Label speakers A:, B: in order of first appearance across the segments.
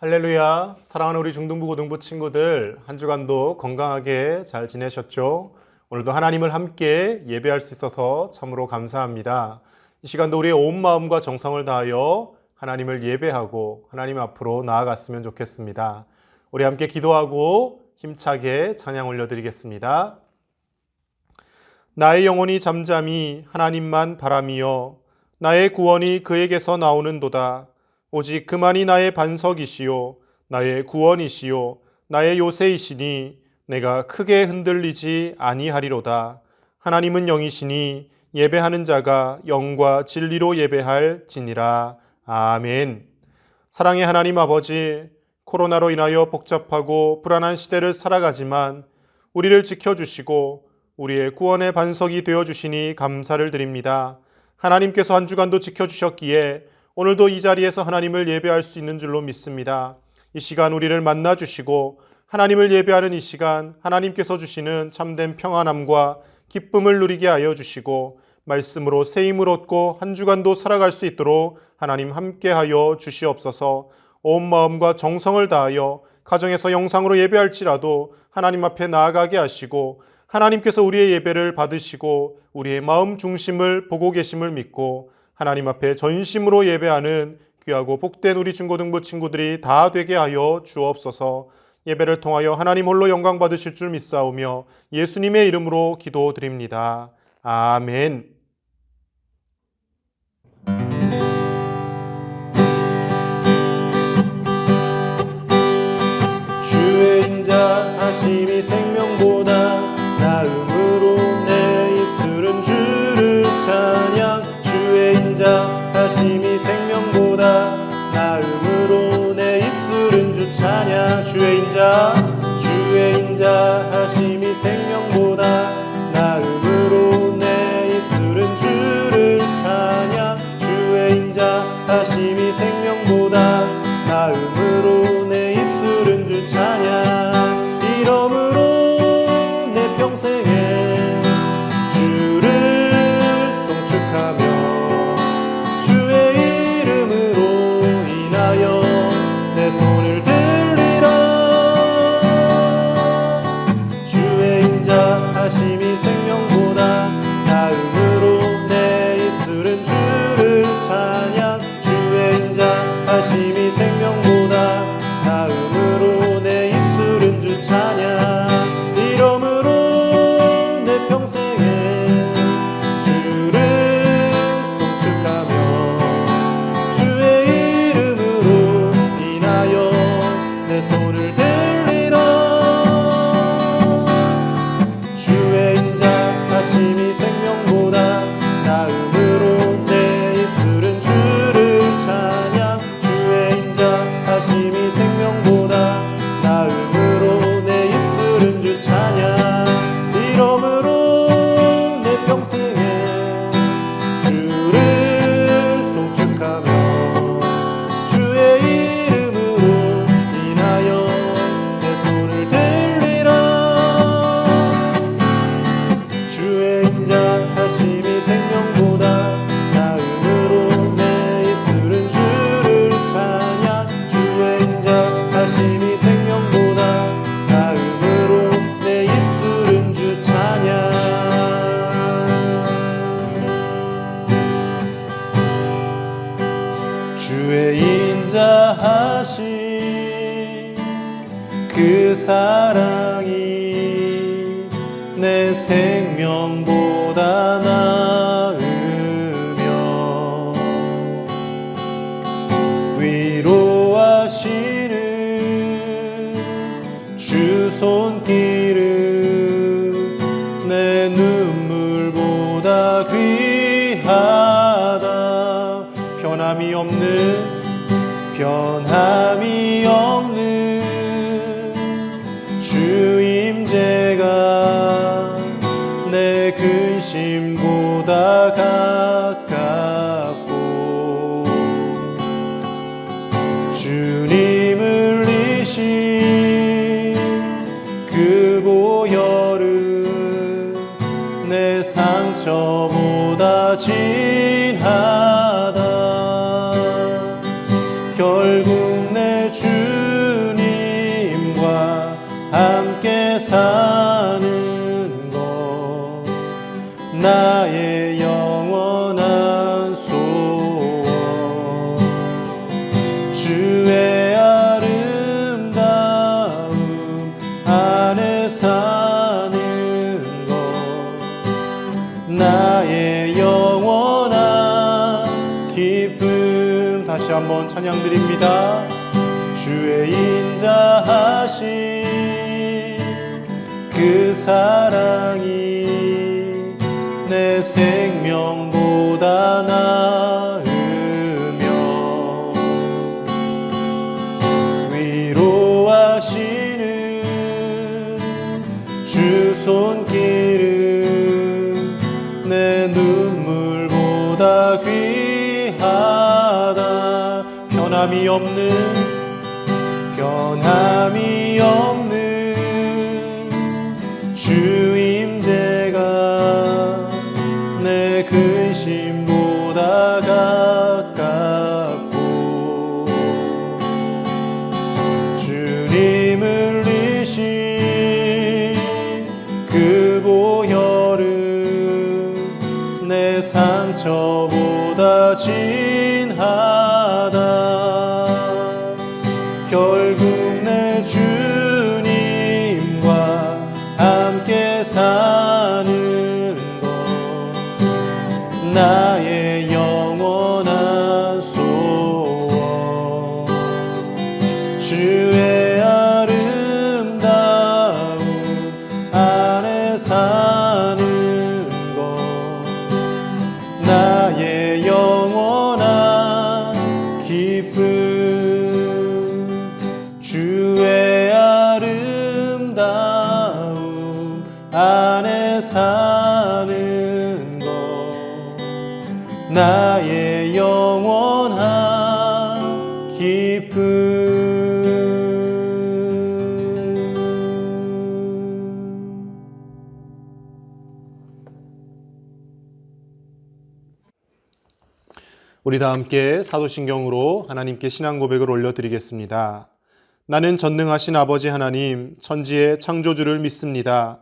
A: 할렐루야. 사랑하는 우리 중등부 고등부 친구들, 한 주간도 건강하게 잘 지내셨죠? 오늘도 하나님을 함께 예배할 수 있어서 참으로 감사합니다. 이 시간도 우리의 온 마음과 정성을 다하여 하나님을 예배하고 하나님 앞으로 나아갔으면 좋겠습니다. 우리 함께 기도하고 힘차게 찬양 올려드리겠습니다. 나의 영혼이 잠잠히 하나님만 바라미어 나의 구원이 그에게서 나오는도다. 오직 그만이 나의 반석이시요 나의 구원이시요 나의 요새이시니 내가 크게 흔들리지 아니하리로다. 하나님은 영이시니 예배하는 자가 영과 진리로 예배할지니라. 아멘. 사랑의 하나님 아버지, 코로나로 인하여 복잡하고 불안한 시대를 살아가지만 우리를 지켜주시고 우리의 구원의 반석이 되어주시니 감사를 드립니다. 하나님께서 한 주간도 지켜주셨기에 오늘도 이 자리에서 하나님을 예배할 수 있는 줄로 믿습니다. 이 시간 우리를 만나주시고 하나님을 예배하는 이 시간 하나님께서 주시는 참된 평안함과 기쁨을 누리게 하여 주시고 말씀으로 새 힘을 얻고 한 주간도 살아갈 수 있도록 하나님 함께하여 주시옵소서. 온 마음과 정성을 다하여 가정에서 영상으로 예배할지라도 하나님 앞에 나아가게 하시고 하나님께서 우리의 예배를 받으시고 우리의 마음 중심을 보고 계심을 믿고 하나님 앞에 전심으로 예배하는 귀하고 복된 우리 중고등부 친구들이 다 되게 하여 주옵소서. 예배를 통하여 하나님 홀로 영광 받으실 줄 믿사오며 예수님의 이름으로 기도드립니다. 아멘. 주의 인자하심이 생명보다 나음으로 내 입술은 주를 찬양. 주의 인자하심이 생명보다 나음으로 내 입술은 주 찬양. 주의 인자하심이 생명보다 나음으로 내 입술은 주를 찬양. 주의 인자하심이 생명보다 나음으로 내 입술은 주 찬양. 이러므로 내 평생에 주를 송축하며 주의 이름으로 인하여 내 손을 들리라. 주의 인자하심이 생명보다 나음으로 내 입술은 주를 찬양. 주의 인자하심이 생명보다 나음으로 내 입술은 주 찬양. 이러므로 내 평생에 주를 송축하며 주의 이름으로 인하여 내 손을 들리라. 주의 인자하심이 생명보다 나음으로 내 입술은 주를 찬양. 주의 인자하심이 생명보다 나음으로 내 입술은 주 찬양. 이러므로 내 평생에 주를 송축하며 주의 이름으로 인하여 내 손을 들리라. 주의 인자하심이 생명보다 나음으로 내 입술은 주를 찬양. 주의 인자하심이 생명보다 나음으로 내 입술은 주 찬양. 주의 인자하심 그 사랑이 내 생명보다 나으며 위로하시는 주 손길은 내 눈물보다 귀하다. 변함이 없는 주 임재가 내 근심보다 가깝고 주님 흘리신 그 보혈은 내 상처보다 진하다. 결국 내 주 함께 사는 것 나의 영원한 소원 주의 아름다움 안에 사는 것 나의 영원한 기쁨 다시 한번 찬양드립니다. 주의 인자하신 그 사랑이 내 생명보다 나으며 위로하시는 주 손길은 내 눈물보다 귀하다. 변함이 없는 주 임재가 내 근심보다 가깝고 주님 흘리신 그 보혈은 내 상처보다 진하다. 결국 내 주님과 함께 사는 것 나의 영원한 소원 주의 아름다움 안에 사는 것 나의 영원한 기쁨 주의 아름다움 안에 사는 것 나의 영원한 기쁨. 우리 다 함께 사도신경으로 하나님께 신앙 고백을 올려드리겠습니다. 나는 전능하신 아버지 하나님 천지의 창조주를 믿습니다.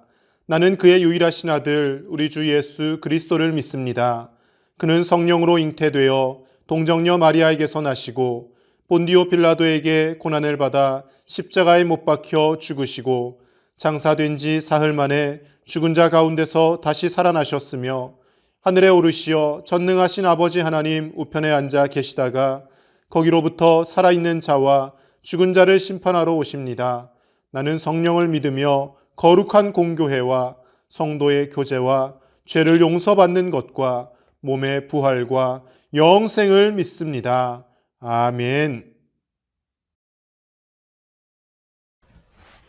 A: 나는 그의 유일하신 아들 우리 주 예수 그리스도를 믿습니다. 그는 성령으로 잉태되어 동정녀 마리아에게서 나시고 본디오 빌라도에게 고난을 받아 십자가에 못 박혀 죽으시고 장사된 지 사흘 만에 죽은 자 가운데서 다시 살아나셨으며 하늘에 오르시어 전능하신 아버지 하나님 우편에 앉아 계시다가 거기로부터 살아있는 자와 죽은 자를 심판하러 오십니다. 나는 성령을 믿으며 거룩한 공교회와 성도의 교제와 죄를 용서받는 것과 몸의 부활과 영생을 믿습니다. 아멘.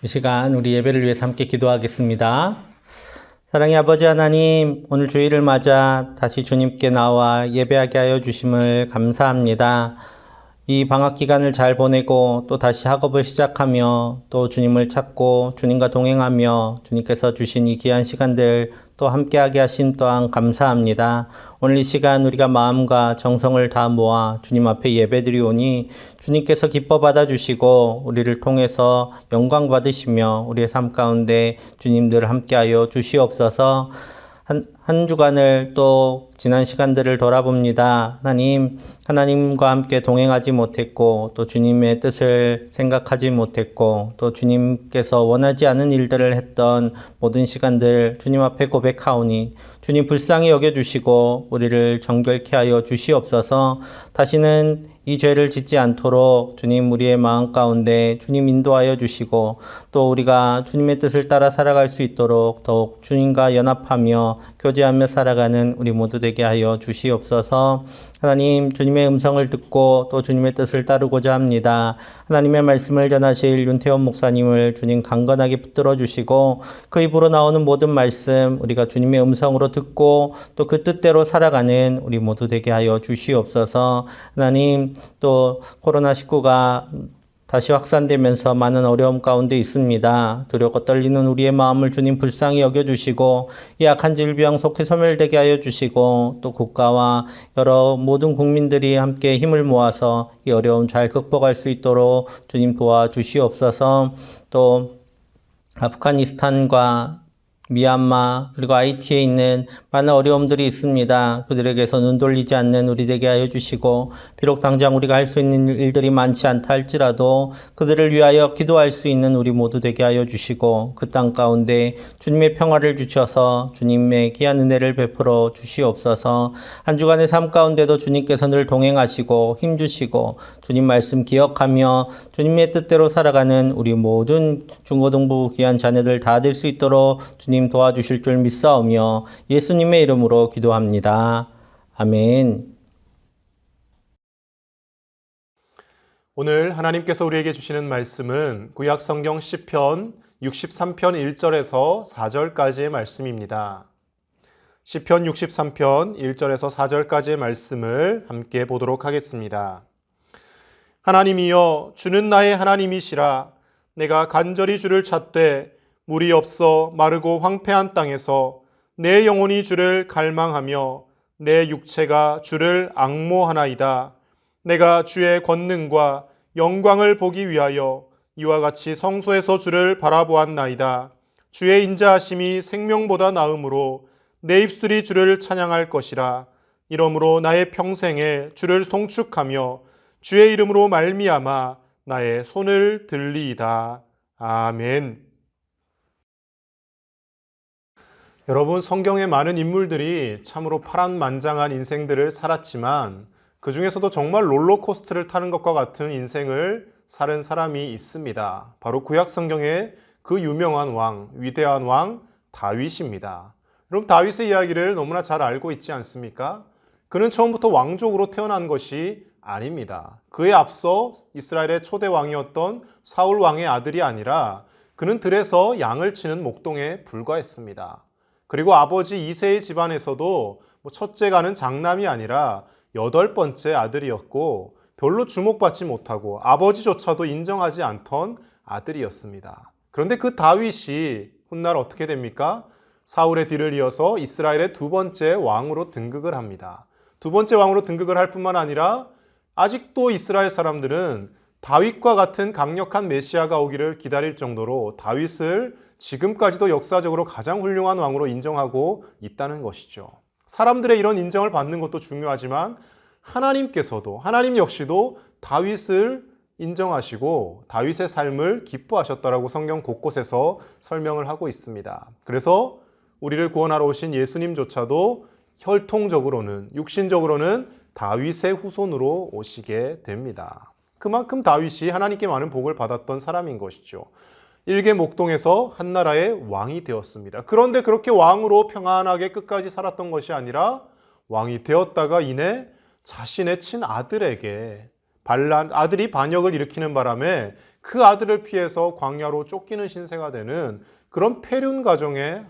B: 이 시간 우리 예배를 위해서 함께 기도하겠습니다. 사랑의 아버지 하나님, 오늘 주일을 맞아 다시 주님께 나와 예배하게 하여 주심을 감사합니다. 이 방학 기간을 잘 보내고 또 다시 학업을 시작하며 또 주님을 찾고 주님과 동행하며 주님께서 주신 이 귀한 시간들 또 함께하게 하신 또한 감사합니다. 오늘 이 시간 우리가 마음과 정성을 다 모아 주님 앞에 예배드리오니 주님께서 기뻐 받아주시고 우리를 통해서 영광 받으시며 우리의 삶 가운데 주님들 함께하여 주시옵소서. 한 주간을 또 지난 시간들을 돌아봅니다. 하나님과 함께 동행하지 못했고 또 주님의 뜻을 생각하지 못했고 또 주님께서 원하지 않은 일들을 했던 모든 시간들 주님 앞에 고백하오니 주님 불쌍히 여겨주시고 우리를 정결케 하여 주시옵소서. 다시는 이 죄를 짓지 않도록 주님 우리의 마음 가운데 주님 인도하여 주시고 또 우리가 주님의 뜻을 따라 살아갈 수 있도록 더욱 주님과 연합하며 교제하며 살아가는 우리 모두 되게 하여 주시옵소서. 하나님 주님의 음성을 듣고 또 주님의 뜻을 따르고자 합니다. 하나님의 말씀을 전하실 윤태원 목사님을 주님 강건하게 붙들어 주시고 그 입으로 나오는 모든 말씀 우리가 주님의 음성으로 듣고 또 그 뜻대로 살아가는 우리 모두 되게 하여 주시옵소서. 하나님 또 코로나19가 다시 확산되면서 많은 어려움 가운데 있습니다. 두렵고 떨리는 우리의 마음을 주님 불쌍히 여겨주시고 이 악한 질병 속히 소멸되게 하여 주시고 또 국가와 여러 모든 국민들이 함께 힘을 모아서 이 어려움 잘 극복할 수 있도록 주님 도와주시옵소서. 또 아프가니스탄과 미얀마 그리고 하이티에 있는 많은 어려움들이 있습니다. 그들에게서 눈 돌리지 않는 우리 되게 하여 주시고 비록 당장 우리가 할 수 있는 일들이 많지 않다 할지라도 그들을 위하여 기도할 수 있는 우리 모두 되게 하여 주시고 그 땅 가운데 주님의 평화를 주셔서 주님의 귀한 은혜를 베풀어 주시옵소서. 한 주간의 삶 가운데도 주님께서 늘 동행하시고 힘주시고 주님 말씀 기억하며 주님의 뜻대로 살아가는 우리 모든 중고등부 귀한 자녀들 다 될 수 있도록 주님 도와주실 줄 믿사오며 예수님의 이름으로 기도합니다. 아멘.
A: 오늘 하나님께서 우리에게 주시는 말씀은 구약 성경 시편 63편 1절에서 4절까지의 말씀입니다. 시편 63편 1절에서 4절까지의 말씀을 함께 보도록 하겠습니다. 하나님이여 주는 나의 하나님이시라. 내가 간절히 주를 찾되 물이 없어 마르고 황폐한 땅에서 내 영혼이 주를 갈망하며 내 육체가 주를 앙모하나이다. 내가 주의 권능과 영광을 보기 위하여 이와 같이 성소에서 주를 바라보았나이다. 주의 인자하심이 생명보다 나음으로 내 입술이 주를 찬양할 것이라. 이러므로 나의 평생에 주를 송축하며 주의 이름으로 말미암아 나의 손을 들리이다. 아멘. 여러분, 성경의 많은 인물들이 참으로 파란만장한 인생들을 살았지만 그 중에서도 정말 롤러코스터를 타는 것과 같은 인생을 살은 사람이 있습니다. 바로 구약 성경의 그 유명한 왕, 위대한 왕 다윗입니다. 여러분, 다윗의 이야기를 너무나 잘 알고 있지 않습니까? 그는 처음부터 왕족으로 태어난 것이 아닙니다. 그에 앞서 이스라엘의 초대 왕이었던 사울 왕의 아들이 아니라 그는 들에서 양을 치는 목동에 불과했습니다. 그리고 아버지 이새의 집안에서도 첫째가는 장남이 아니라 8번째 아들이었고 별로 주목받지 못하고 아버지조차도 인정하지 않던 아들이었습니다. 그런데 그 다윗이 훗날 어떻게 됩니까? 사울의 뒤를 이어서 이스라엘의 2번째 왕으로 등극을 합니다. 2번째 왕으로 등극을 할 뿐만 아니라 아직도 이스라엘 사람들은 다윗과 같은 강력한 메시아가 오기를 기다릴 정도로 다윗을 지금까지도 역사적으로 가장 훌륭한 왕으로 인정하고 있다는 것이죠. 사람들의 이런 인정을 받는 것도 중요하지만 하나님 역시도 다윗을 인정하시고 다윗의 삶을 기뻐하셨다라고 성경 곳곳에서 설명을 하고 있습니다. 그래서 우리를 구원하러 오신 예수님조차도 혈통적으로는 육신적으로는 다윗의 후손으로 오시게 됩니다. 그만큼 다윗이 하나님께 많은 복을 받았던 사람인 것이죠. 일개 목동에서 한 나라의 왕이 되었습니다. 그런데 그렇게 왕으로 평안하게 끝까지 살았던 것이 아니라 왕이 되었다가 이내 자신의 친아들에게 아들이 반역을 일으키는 바람에 그 아들을 피해서 광야로 쫓기는 신세가 되는 그런 폐륜 가정의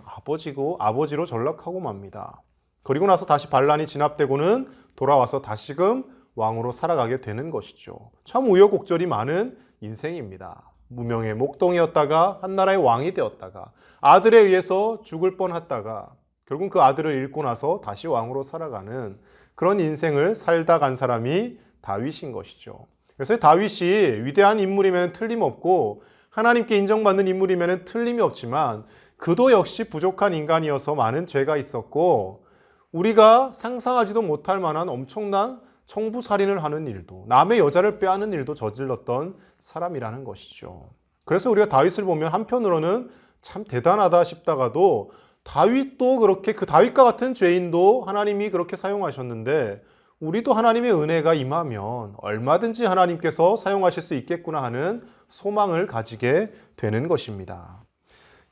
A: 아버지로 전락하고 맙니다. 그리고 나서 다시 반란이 진압되고는 돌아와서 다시금 왕으로 살아가게 되는 것이죠. 참 우여곡절이 많은 인생입니다. 무명의 목동이었다가 한 나라의 왕이 되었다가 아들에 의해서 죽을 뻔했다가 결국 그 아들을 잃고 나서 다시 왕으로 살아가는 그런 인생을 살다 간 사람이 다윗인 것이죠. 그래서 다윗이 위대한 인물이면 틀림없고 하나님께 인정받는 인물이면 틀림이 없지만 그도 역시 부족한 인간이어서 많은 죄가 있었고 우리가 상상하지도 못할 만한 엄청난 청부살인을 하는 일도 남의 여자를 빼앗는 일도 저질렀던 사람이라는 것이죠. 그래서 우리가 다윗을 보면 한편으로는 참 대단하다 싶다가도 다윗도 그렇게 그 다윗과 같은 죄인도 하나님이 그렇게 사용하셨는데 우리도 하나님의 은혜가 임하면 얼마든지 하나님께서 사용하실 수 있겠구나 하는 소망을 가지게 되는 것입니다.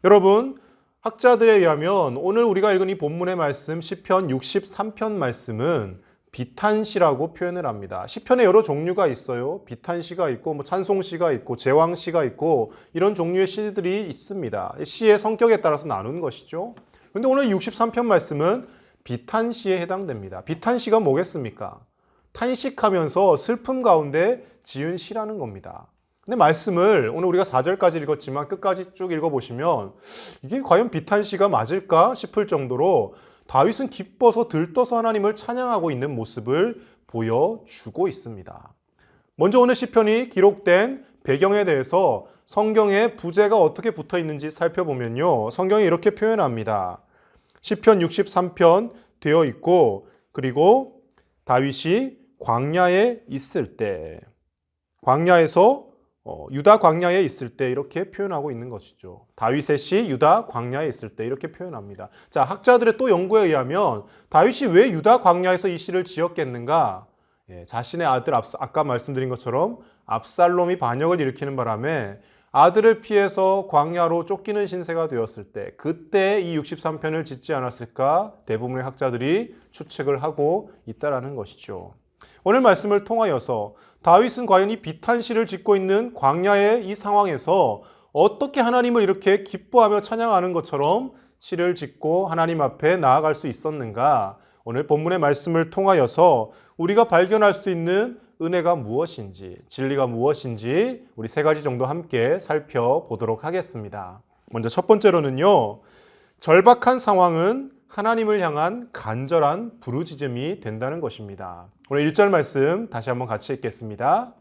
A: 여러분, 학자들에 의하면 오늘 우리가 읽은 이 본문의 말씀 시편 63편 말씀은 비탄시라고 표현을 합니다. 시편에 여러 종류가 있어요. 비탄시가 있고 찬송시가 있고 제왕시가 있고 이런 종류의 시들이 있습니다. 시의 성격에 따라서 나눈 것이죠. 그런데 오늘 63편 말씀은 비탄시에 해당됩니다. 비탄시가 뭐겠습니까? 탄식하면서 슬픔 가운데 지은 시라는 겁니다. 근데 말씀을 오늘 우리가 4절까지 읽었지만 끝까지 쭉 읽어보시면 이게 과연 비탄시가 맞을까 싶을 정도로 다윗은 기뻐서 들떠서 하나님을 찬양하고 있는 모습을 보여주고 있습니다. 먼저 오늘 시편이 기록된 배경에 대해서 성경에 부제가 어떻게 붙어 있는지 살펴보면요. 성경이 이렇게 표현합니다. 시편 63편 되어 있고, 그리고 다윗이 광야에 있을 때, 광야에서 유다 광야에 있을 때 이렇게 표현하고 있는 것이죠. 다윗의 시 유다 광야에 있을 때 이렇게 표현합니다. 자, 학자들의 또 연구에 의하면 다윗이 왜 유다 광야에서 이 시를 지었겠는가? 자신의 아들 아까 말씀드린 것처럼 압살롬이 반역을 일으키는 바람에 아들을 피해서 광야로 쫓기는 신세가 되었을 때 그때 이 63편을 짓지 않았을까 대부분의 학자들이 추측을 하고 있다라는 것이죠. 오늘 말씀을 통하여서 다윗은 과연 이 비탄시를 짓고 있는 광야의 이 상황에서 어떻게 하나님을 이렇게 기뻐하며 찬양하는 것처럼 시를 짓고 하나님 앞에 나아갈 수 있었는가? 오늘 본문의 말씀을 통하여서 우리가 발견할 수 있는 은혜가 무엇인지, 진리가 무엇인지 우리 세 가지 정도 함께 살펴보도록 하겠습니다. 먼저 첫 번째로는요, 절박한 상황은 하나님을 향한 간절한 부르짖음이 된다는 것입니다. 오늘 1절 말씀 다시 한번 같이 읽겠습니다.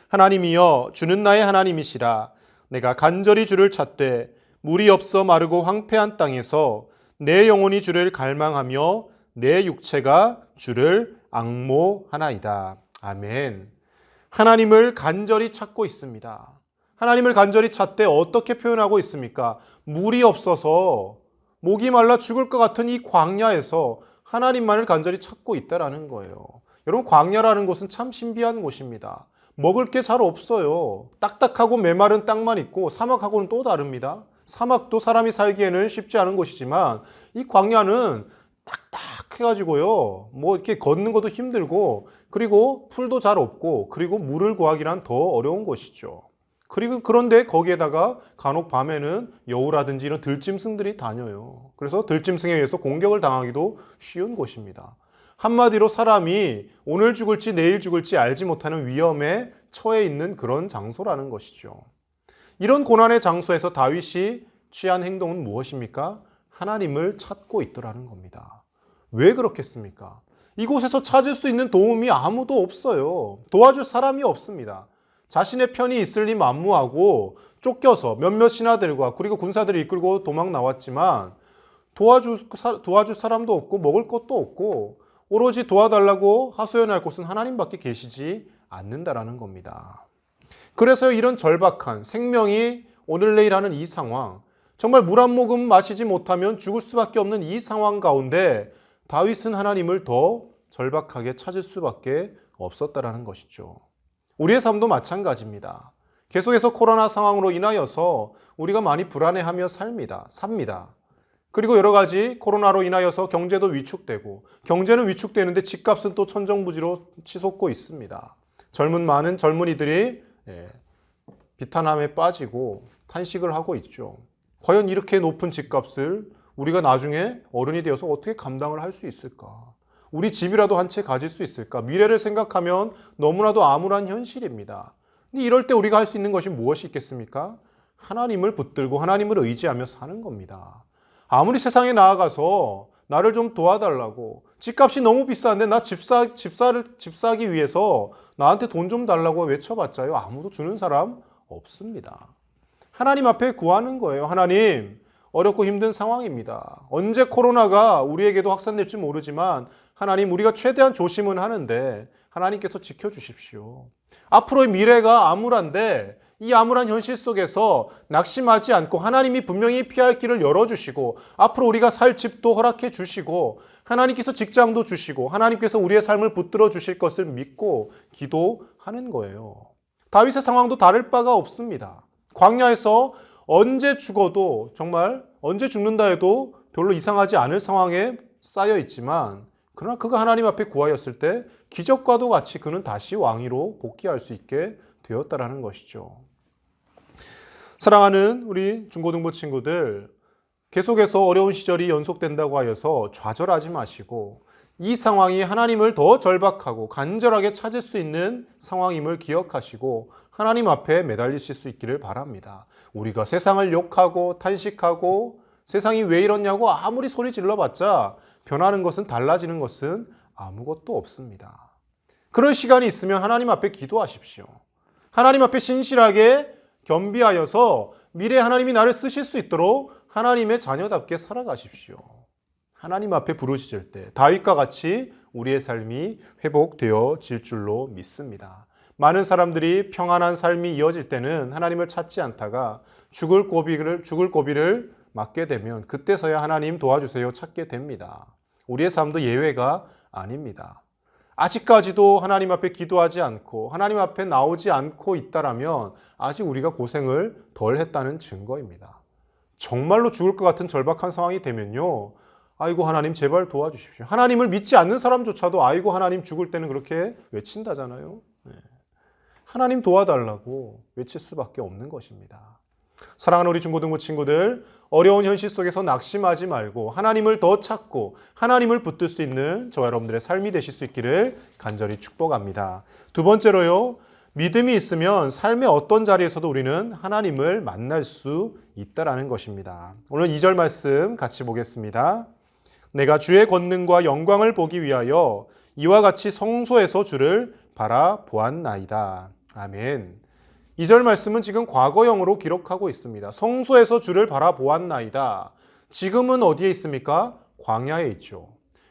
A: 하나님이여 주는 나의 하나님이시라. 내가 간절히 주를 찾되 물이 없어 마르고 황폐한 땅에서 내 영혼이 주를 갈망하며 내 육체가 주를 앙모하나이다. 아멘. 하나님을 간절히 찾고 있습니다. 하나님을 간절히 찾되 어떻게 표현하고 있습니까? 물이 없어서 목이 말라 죽을 것 같은 이 광야에서 하나님만을 간절히 찾고 있다라는 거예요. 여러분, 광야라는 곳은 참 신비한 곳입니다. 먹을 게 잘 없어요. 딱딱하고 메마른 땅만 있고 사막하고는 또 다릅니다. 사막도 사람이 살기에는 쉽지 않은 곳이지만 이 광야는 딱딱해가지고요. 뭐 이렇게 걷는 것도 힘들고 그리고 풀도 잘 없고 그리고 물을 구하기란 더 어려운 곳이죠. 그리고 그런데 거기에다가 간혹 밤에는 여우라든지 이런 들짐승들이 다녀요. 그래서 들짐승에 의해서 공격을 당하기도 쉬운 곳입니다. 한마디로 사람이 오늘 죽을지 내일 죽을지 알지 못하는 위험에 처해 있는 그런 장소라는 것이죠. 이런 고난의 장소에서 다윗이 취한 행동은 무엇입니까? 하나님을 찾고 있더라는 겁니다. 왜 그렇겠습니까? 이곳에서 찾을 수 있는 도움이 아무도 없어요. 도와줄 사람이 없습니다. 자신의 편이 있을 리 만무하고 쫓겨서 몇몇 신하들과 그리고 군사들을 이끌고 도망 나왔지만 도와줄 사람도 없고 먹을 것도 없고 오로지 도와달라고 하소연할 곳은 하나님밖에 계시지 않는다라는 겁니다. 그래서 이런 절박한 생명이 오늘 내일 하는 이 상황, 정말 물 한 모금 마시지 못하면 죽을 수밖에 없는 이 상황 가운데 다윗은 하나님을 더 절박하게 찾을 수밖에 없었다라는 것이죠. 우리의 삶도 마찬가지입니다. 계속해서 코로나 상황으로 인하여서 우리가 많이 불안해하며 삽니다. 그리고 여러 가지 코로나로 인하여서 경제도 위축되고 경제는 위축되는데 집값은 또 천정부지로 치솟고 있습니다. 많은 젊은이들이 비탄함에 빠지고 탄식을 하고 있죠. 과연 이렇게 높은 집값을 우리가 나중에 어른이 되어서 어떻게 감당을 할 수 있을까? 우리 집이라도 한 채 가질 수 있을까? 미래를 생각하면 너무나도 암울한 현실입니다. 근데 이럴 때 우리가 할 수 있는 것이 무엇이 있겠습니까? 하나님을 붙들고 하나님을 의지하며 사는 겁니다. 아무리 세상에 나아가서 나를 좀 도와달라고, 집값이 너무 비싼데 나 집 사기 위해서 나한테 돈 좀 달라고 외쳐봤자요, 아무도 주는 사람 없습니다. 하나님 앞에 구하는 거예요. 하나님, 어렵고 힘든 상황입니다. 언제 코로나가 우리에게도 확산될지 모르지만 하나님, 우리가 최대한 조심은 하는데 하나님께서 지켜주십시오. 앞으로의 미래가 암울한데 이 암울한 현실 속에서 낙심하지 않고 하나님이 분명히 피할 길을 열어주시고 앞으로 우리가 살 집도 허락해 주시고 하나님께서 직장도 주시고 하나님께서 우리의 삶을 붙들어 주실 것을 믿고 기도하는 거예요. 다윗의 상황도 다를 바가 없습니다. 광야에서 언제 죽어도, 정말 언제 죽는다 해도 별로 이상하지 않을 상황에 쌓여 있지만 그러나 그가 하나님 앞에 구하였을 때 기적과도 같이 그는 다시 왕위로 복귀할 수 있게 되었다라는 것이죠. 사랑하는 우리 중고등부 친구들, 계속해서 어려운 시절이 연속된다고 하여서 좌절하지 마시고 이 상황이 하나님을 더 절박하고 간절하게 찾을 수 있는 상황임을 기억하시고 하나님 앞에 매달리실 수 있기를 바랍니다. 우리가 세상을 욕하고 탄식하고 세상이 왜 이러냐고 아무리 소리 질러봤자 변하는 것은, 달라지는 것은 아무것도 없습니다. 그런 시간이 있으면 하나님 앞에 기도하십시오. 하나님 앞에 신실하게 겸비하여서 미래 하나님이 나를 쓰실 수 있도록 하나님의 자녀답게 살아가십시오. 하나님 앞에 부르짖을 때 다윗과 같이 우리의 삶이 회복되어질 줄로 믿습니다. 많은 사람들이 평안한 삶이 이어질 때는 하나님을 찾지 않다가 죽을 고비를 맞게 되면 그때서야 하나님 도와주세요 찾게 됩니다. 우리의 삶도 예외가 아닙니다. 아직까지도 하나님 앞에 기도하지 않고 하나님 앞에 나오지 않고 있다라면 아직 우리가 고생을 덜 했다는 증거입니다. 정말로 죽을 것 같은 절박한 상황이 되면요, 아이고 하나님 제발 도와주십시오. 하나님을 믿지 않는 사람조차도 아이고 하나님 죽을 때는 그렇게 외친다잖아요. 하나님 도와달라고 외칠 수밖에 없는 것입니다. 사랑하는 우리 중고등부 친구들, 어려운 현실 속에서 낙심하지 말고 하나님을 더 찾고 하나님을 붙들 수 있는 저와 여러분들의 삶이 되실 수 있기를 간절히 축복합니다. 두 번째로요, 믿음이 있으면 삶의 어떤 자리에서도 우리는 하나님을 만날 수 있다라는 것입니다. 오늘 2절 말씀 같이 보겠습니다. 내가 주의 권능과 영광을 보기 위하여 이와 같이 성소에서 주를 바라보았나이다. 아멘. 2절 말씀은 지금 과거형으로 기록하고 있습니다. 성소에서 주를 바라보았나이다. 지금은 어디에 있습니까? 광야에 있죠.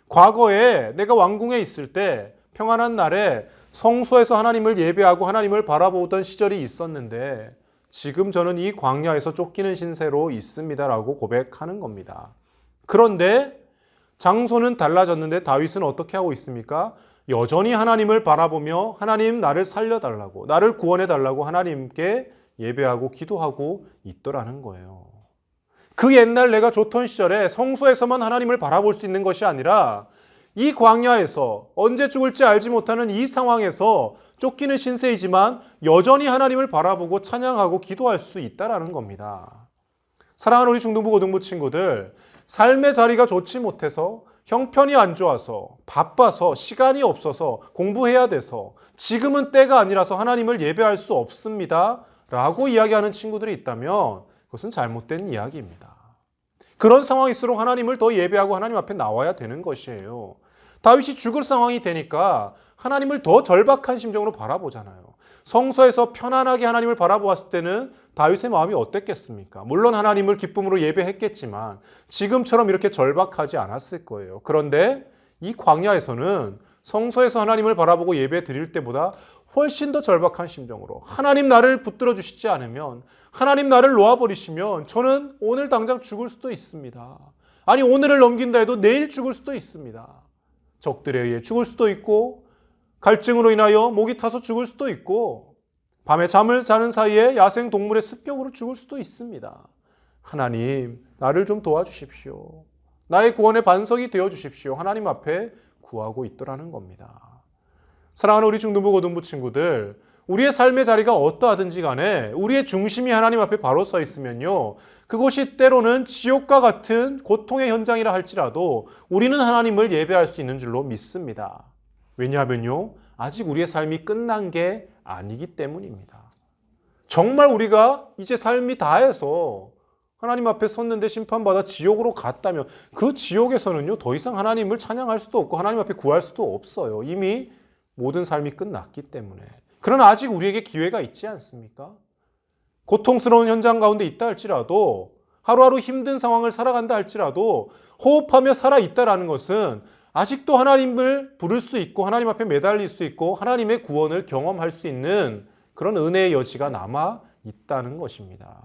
A: 과거에 내가 왕궁에 있을 때 평안한 날에 성소에서 하나님을 예배하고 하나님을 바라보던 시절이 있었는데 지금 저는 이 광야에서 쫓기는 신세로 있습니다라고 고백하는 겁니다. 그런데 장소는 달라졌는데 다윗은 어떻게 하고 있습니까? 여전히 하나님을 바라보며 하나님 나를 살려달라고, 나를 구원해달라고 하나님께 예배하고 기도하고 있더라는 거예요. 그 옛날 내가 좋던 시절에 성소에서만 하나님을 바라볼 수 있는 것이 아니라 이 광야에서 언제 죽을지 알지 못하는 이 상황에서 쫓기는 신세이지만 여전히 하나님을 바라보고 찬양하고 기도할 수 있다는 겁니다. 사랑하는 우리 중등부 고등부 친구들, 삶의 자리가 좋지 못해서 형편이 안 좋아서 바빠서 시간이 없어서 공부해야 돼서 지금은 때가 아니라서 하나님을 예배할 수 없습니다 라고 이야기하는 친구들이 있다면 그것은 잘못된 이야기입니다. 그런 상황일수록 하나님을 더 예배하고 하나님 앞에 나와야 되는 것이에요. 다윗이 죽을 상황이 되니까 하나님을 더 절박한 심정으로 바라보잖아요. 성소에서 편안하게 하나님을 바라보았을 때는 다윗의 마음이 어땠겠습니까? 물론 하나님을 기쁨으로 예배했겠지만 지금처럼 이렇게 절박하지 않았을 거예요. 그런데 이 광야에서는 성소에서 하나님을 바라보고 예배 드릴 때보다 훨씬 더 절박한 심정으로 하나님 나를 붙들어 주시지 않으면, 하나님 나를 놓아버리시면 저는 오늘 당장 죽을 수도 있습니다. 아니 오늘을 넘긴다 해도 내일 죽을 수도 있습니다. 적들에 의해 죽을 수도 있고 갈증으로 인하여 목이 타서 죽을 수도 있고 밤에 잠을 자는 사이에 야생 동물의 습격으로 죽을 수도 있습니다. 하나님 나를 좀 도와주십시오. 나의 구원의 반석이 되어주십시오. 하나님 앞에 구하고 있더라는 겁니다. 사랑하는 우리 중등부 고등부 친구들, 우리의 삶의 자리가 어떠하든지 간에 우리의 중심이 하나님 앞에 바로 서 있으면요, 그곳이 때로는 지옥과 같은 고통의 현장이라 할지라도 우리는 하나님을 예배할 수 있는 줄로 믿습니다. 왜냐하면요, 아직 우리의 삶이 끝난 게 아니기 때문입니다. 정말 우리가 이제 삶이 다해서 하나님 앞에 섰는데 심판받아 지옥으로 갔다면 그 지옥에서는요, 더 이상 하나님을 찬양할 수도 없고 하나님 앞에 구할 수도 없어요. 이미 모든 삶이 끝났기 때문에. 그러나 아직 우리에게 기회가 있지 않습니까? 고통스러운 현장 가운데 있다 할지라도, 하루하루 힘든 상황을 살아간다 할지라도 호흡하며 살아있다라는 것은 아직도 하나님을 부를 수 있고 하나님 앞에 매달릴 수 있고 하나님의 구원을 경험할 수 있는 그런 은혜의 여지가 남아 있다는 것입니다.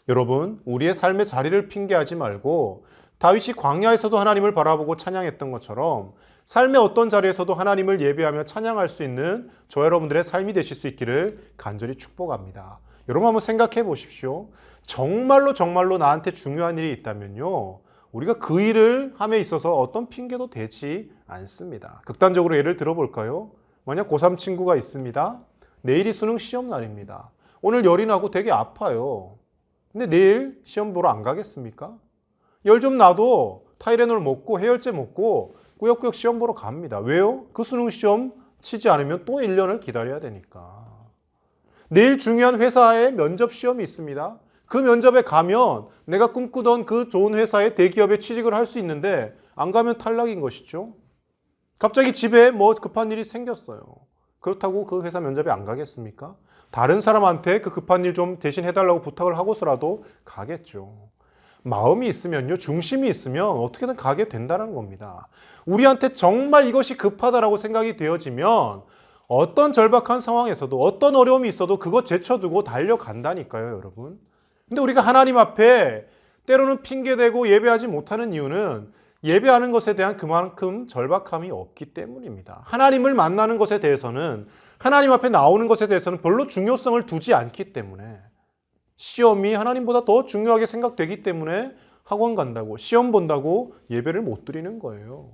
A: 여러분, 우리의 삶의 자리를 핑계하지 말고 다윗이 광야에서도 하나님을 바라보고 찬양했던 것처럼 삶의 어떤 자리에서도 하나님을 예배하며 찬양할 수 있는 저 여러분들의 삶이 되실 수 있기를 간절히 축복합니다. 여러분 한번 생각해 보십시오. 정말로 나한테 중요한 일이 있다면요, 우리가 그 일을 함에 있어서 어떤 핑계도 되지 않습니다. 극단적으로 예를 들어볼까요? 만약 고3 친구가 있습니다. 내일이 수능 시험 날입니다. 오늘 열이 나고 되게 아파요. 근데 내일 시험 보러 안 가겠습니까? 열 좀 나도 타이레놀 먹고 해열제 먹고 꾸역꾸역 시험 보러 갑니다. 왜요? 그 수능 시험 치지 않으면 또 1년을 기다려야 되니까. 내일 중요한 회사에 면접 시험이 있습니다. 그 면접에 가면 내가 꿈꾸던 그 좋은 회사에 대기업에 취직을 할 수 있는데 안 가면 탈락인 것이죠. 갑자기 집에 뭐 급한 일이 생겼어요. 그렇다고 그 회사 면접에 안 가겠습니까? 다른 사람한테 그 급한 일 좀 대신 해달라고 부탁을 하고서라도 가겠죠. 마음이 있으면요, 중심이 있으면 어떻게든 가게 된다는 겁니다. 우리한테 정말 이것이 급하다라고 생각이 되어지면 어떤 절박한 상황에서도 어떤 어려움이 있어도 그것 제쳐두고 달려간다니까요, 여러분. 근데 우리가 하나님 앞에 때로는 핑계대고 예배하지 못하는 이유는 예배하는 것에 대한 그만큼 절박함이 없기 때문입니다. 하나님을 만나는 것에 대해서는, 하나님 앞에 나오는 것에 대해서는 별로 중요성을 두지 않기 때문에, 시험이 하나님보다 더 중요하게 생각되기 때문에 학원 간다고, 시험 본다고 예배를 못 드리는 거예요.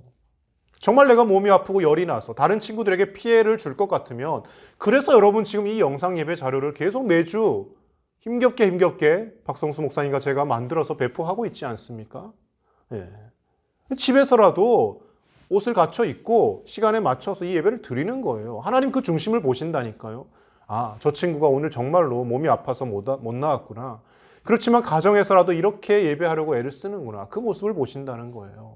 A: 정말 내가 몸이 아프고 열이 나서 다른 친구들에게 피해를 줄 것 같으면, 그래서 여러분 지금 이 영상 예배 자료를 계속 매주 힘겹게 박성수 목사님과 제가 만들어서 배포하고 있지 않습니까? 예. 집에서라도 옷을 갖춰 입고 시간에 맞춰서 이 예배를 드리는 거예요. 하나님 그 중심을 보신다니까요. 아, 저 친구가 오늘 정말로 몸이 아파서 못 나왔구나. 그렇지만 가정에서라도 이렇게 예배하려고 애를 쓰는구나. 그 모습을 보신다는 거예요.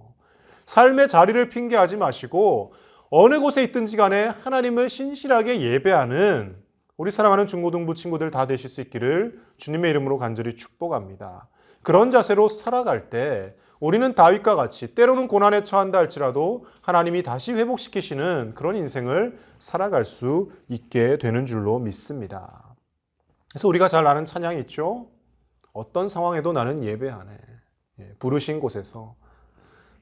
A: 삶의 자리를 핑계하지 마시고 어느 곳에 있든지 간에 하나님을 신실하게 예배하는 우리 사랑하는 중고등부 친구들 다 되실 수 있기를 주님의 이름으로 간절히 축복합니다. 그런 자세로 살아갈 때 우리는 다윗과 같이 때로는 고난에 처한다 할지라도 하나님이 다시 회복시키시는 그런 인생을 살아갈 수 있게 되는 줄로 믿습니다. 그래서 우리가 잘 아는 찬양이 있죠. 어떤 상황에도 나는 예배하네. 부르신 곳에서,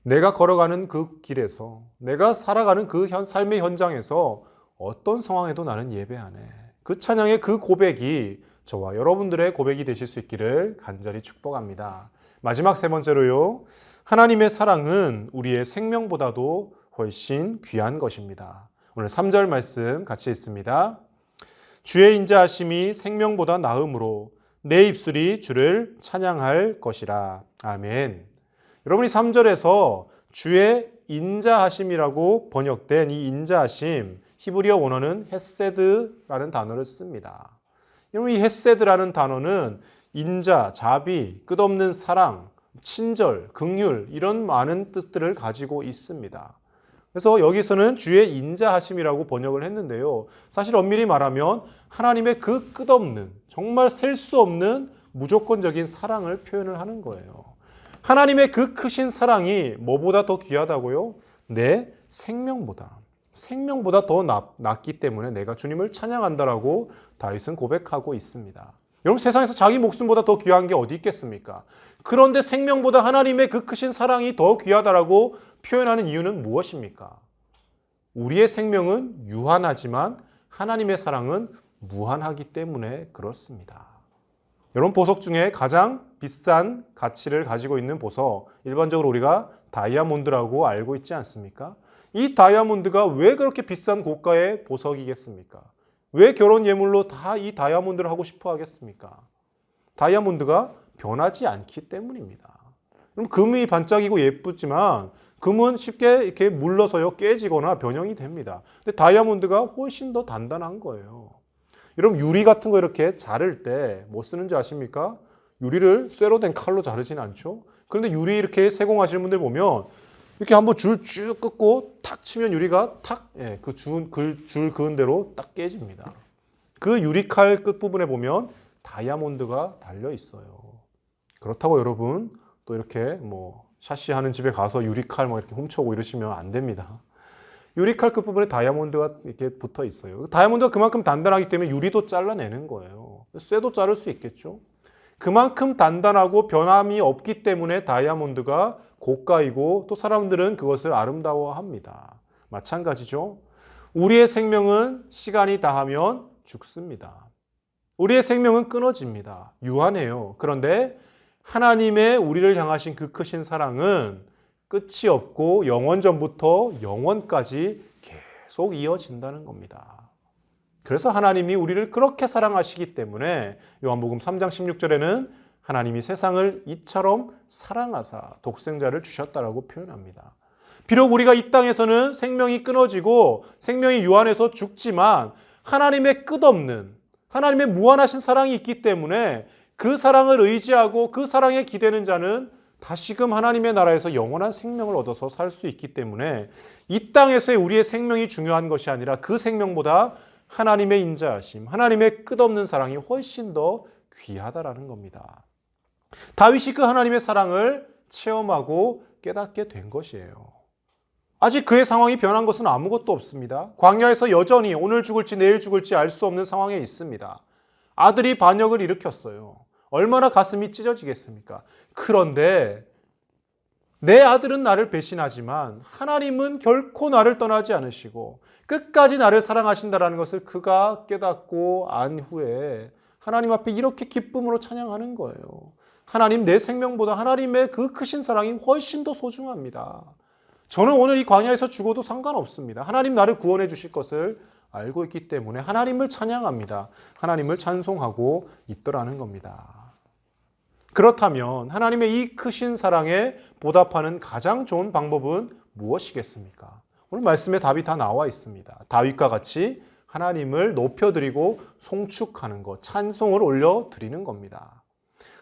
A: 내가 걸어가는 그 길에서, 내가 살아가는 그 삶의 현장에서 어떤 상황에도 나는 예배하네. 그 찬양의 그 고백이 저와 여러분들의 고백이 되실 수 있기를 간절히 축복합니다. 마지막 세 번째로요. 하나님의 사랑은 우리의 생명보다도 훨씬 귀한 것입니다. 오늘 3절 말씀 같이 읽습니다. 주의 인자하심이 생명보다 나음으로 내 입술이 주를 찬양할 것이라. 아멘. 여러분이 3절에서 주의 인자하심이라고 번역된 이 인자하심, 히브리어 원어는 헤세드라는 단어를 씁니다. 여러분 이 헤세드라는 단어는 인자, 자비, 끝없는 사랑, 친절, 긍휼 이런 많은 뜻들을 가지고 있습니다. 그래서 여기서는 주의 인자하심이라고 번역을 했는데요. 사실 엄밀히 말하면 하나님의 그 끝없는, 정말 셀 수 없는 무조건적인 사랑을 표현을 하는 거예요. 하나님의 그 크신 사랑이 뭐보다 더 귀하다고요? 내 생명보다 더 낫기 때문에 내가 주님을 찬양한다라고 다윗은 고백하고 있습니다. 여러분 세상에서 자기 목숨보다 더 귀한 게 어디 있겠습니까? 그런데 생명보다 하나님의 그 크신 사랑이 더 귀하다라고 표현하는 이유는 무엇입니까? 우리의 생명은 유한하지만 하나님의 사랑은 무한하기 때문에 그렇습니다. 여러분 보석 중에 가장 비싼 가치를 가지고 있는 보석, 일반적으로 우리가 다이아몬드라고 알고 있지 않습니까? 이 다이아몬드가 왜 그렇게 비싼 고가의 보석이겠습니까? 왜 결혼 예물로 다 이 다이아몬드를 하고 싶어 하겠습니까? 다이아몬드가 변하지 않기 때문입니다. 그럼 금이 반짝이고 예쁘지만 금은 쉽게 이렇게 물러서요 깨지거나 변형이 됩니다. 근데 다이아몬드가 훨씬 더 단단한 거예요. 여러분 유리 같은 거 이렇게 자를 때 뭐 쓰는지 아십니까? 유리를 쇠로 된 칼로 자르진 않죠. 그런데 유리 이렇게 세공하시는 분들 보면 이렇게 한번 줄 쭉 긋고 탁 치면 유리가 탁, 줄 그은 대로 딱 깨집니다. 그 유리칼 끝부분에 보면 다이아몬드가 달려 있어요. 그렇다고 여러분 또 이렇게 뭐 샤시하는 집에 가서 유리칼 뭐 이렇게 훔쳐오고 이러시면 안 됩니다. 유리칼 끝부분에 다이아몬드가 이렇게 붙어 있어요. 다이아몬드가 그만큼 단단하기 때문에 유리도 잘라내는 거예요. 쇠도 자를 수 있겠죠. 그만큼 단단하고 변함이 없기 때문에 다이아몬드가 고가이고 또 사람들은 그것을 아름다워합니다. 마찬가지죠. 우리의 생명은 시간이 다하면 죽습니다. 우리의 생명은 끊어집니다. 유한해요. 그런데 하나님의 우리를 향하신 그 크신 사랑은 끝이 없고 영원 전부터 영원까지 계속 이어진다는 겁니다. 그래서 하나님이 우리를 그렇게 사랑하시기 때문에 요한복음 3장 16절에는 하나님이 세상을 이처럼 사랑하사 독생자를 주셨다라고 표현합니다. 비록 우리가 이 땅에서는 생명이 끊어지고 생명이 유한해서 죽지만 하나님의 끝없는, 하나님의 무한하신 사랑이 있기 때문에 그 사랑을 의지하고 그 사랑에 기대는 자는 다시금 하나님의 나라에서 영원한 생명을 얻어서 살 수 있기 때문에 이 땅에서의 우리의 생명이 중요한 것이 아니라 그 생명보다 하나님의 인자하심, 하나님의 끝없는 사랑이 훨씬 더 귀하다라는 겁니다. 다윗이 그 하나님의 사랑을 체험하고 깨닫게 된 것이에요. 아직 그의 상황이 변한 것은 아무것도 없습니다. 광야에서 여전히 오늘 죽을지 내일 죽을지 알 수 없는 상황에 있습니다. 아들이 반역을 일으켰어요. 얼마나 가슴이 찢어지겠습니까? 그런데 내 아들은 나를 배신하지만 하나님은 결코 나를 떠나지 않으시고 끝까지 나를 사랑하신다는 것을 그가 깨닫고 안 후에 하나님 앞에 이렇게 기쁨으로 찬양하는 거예요. 하나님, 내 생명보다 하나님의 그 크신 사랑이 훨씬 더 소중합니다. 저는 오늘 이 광야에서 죽어도 상관없습니다. 하나님 나를 구원해 주실 것을 알고 있기 때문에 하나님을 찬양합니다. 하나님을 찬송하고 있더라는 겁니다. 그렇다면 하나님의 이 크신 사랑에 보답하는 가장 좋은 방법은 무엇이겠습니까? 오늘 말씀에 답이 다 나와 있습니다. 다윗과 같이 하나님을 높여드리고 송축하는 것, 찬송을 올려드리는 겁니다.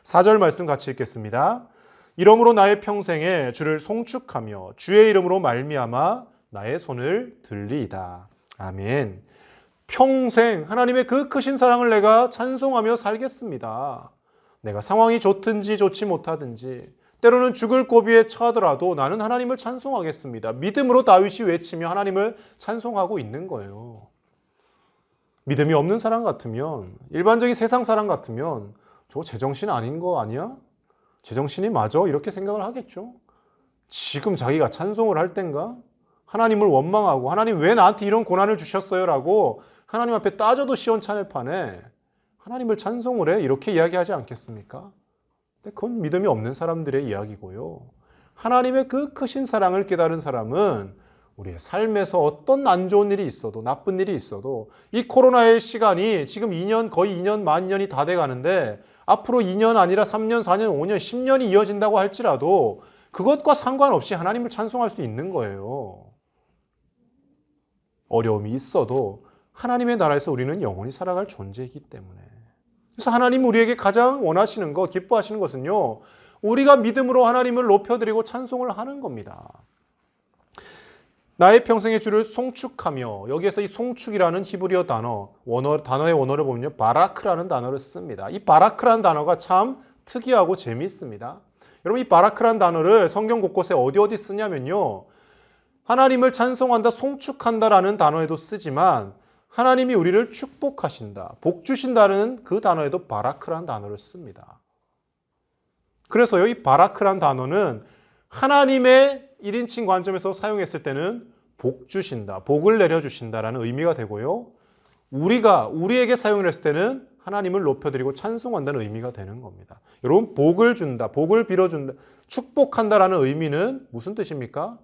A: 4절 말씀 같이 읽겠습니다. 이러므로 나의 평생에 주를 송축하며 주의 이름으로 말미암아 나의 손을 들리이다. 아멘. 평생 하나님의 그 크신 사랑을 내가 찬송하며 살겠습니다. 내가 상황이 좋든지 좋지 못하든지 때로는 죽을 고비에 처하더라도 나는 하나님을 찬송하겠습니다. 믿음으로 다윗이 외치며 하나님을 찬송하고 있는 거예요. 믿음이 없는 사람 같으면, 일반적인 세상 사람 같으면 저 제정신 아닌 거 아니야? 제정신이 맞아? 이렇게 생각을 하겠죠. 지금 자기가 찬송을 할 땐가? 하나님을 원망하고 하나님 왜 나한테 이런 고난을 주셨어요? 라고 하나님 앞에 따져도 시원찮을 판에 하나님을 찬송을 해? 이렇게 이야기하지 않겠습니까? 근데 그건 믿음이 없는 사람들의 이야기고요. 하나님의 그 크신 사랑을 깨달은 사람은 우리의 삶에서 어떤 안 좋은 일이 있어도, 나쁜 일이 있어도 이 코로나의 시간이 지금 2년, 거의 2년, 만 2년이 다 돼가는데 앞으로 2년 아니라 3년, 4년, 5년, 10년이 이어진다고 할지라도 그것과 상관없이 하나님을 찬송할 수 있는 거예요. 어려움이 있어도 하나님의 나라에서 우리는 영원히 살아갈 존재이기 때문에. 그래서 하나님 우리에게 가장 원하시는 것, 기뻐하시는 것은요, 우리가 믿음으로 하나님을 높여드리고 찬송을 하는 겁니다. 나의 평생의 주를 송축하며, 여기에서 이 송축이라는 히브리어 단어의 원어를 보면요, 바라크라는 단어를 씁니다. 이 바라크라는 단어가 참 특이하고 재미있습니다. 여러분, 이 바라크라는 단어를 성경 곳곳에 어디 쓰냐면요, 하나님을 찬송한다, 송축한다라는 단어에도 쓰지만 하나님이 우리를 축복하신다, 복 주신다는 그 단어에도 바라크라는 단어를 씁니다. 그래서 이 바라크라는 단어는 하나님의 1인칭 관점에서 사용했을 때는 복 주신다, 복을 내려주신다라는 의미가 되고요. 우리에게 사용을 했을 때는 하나님을 높여드리고 찬송한다는 의미가 되는 겁니다. 여러분, 복을 준다, 복을 빌어준다, 축복한다라는 의미는 무슨 뜻입니까?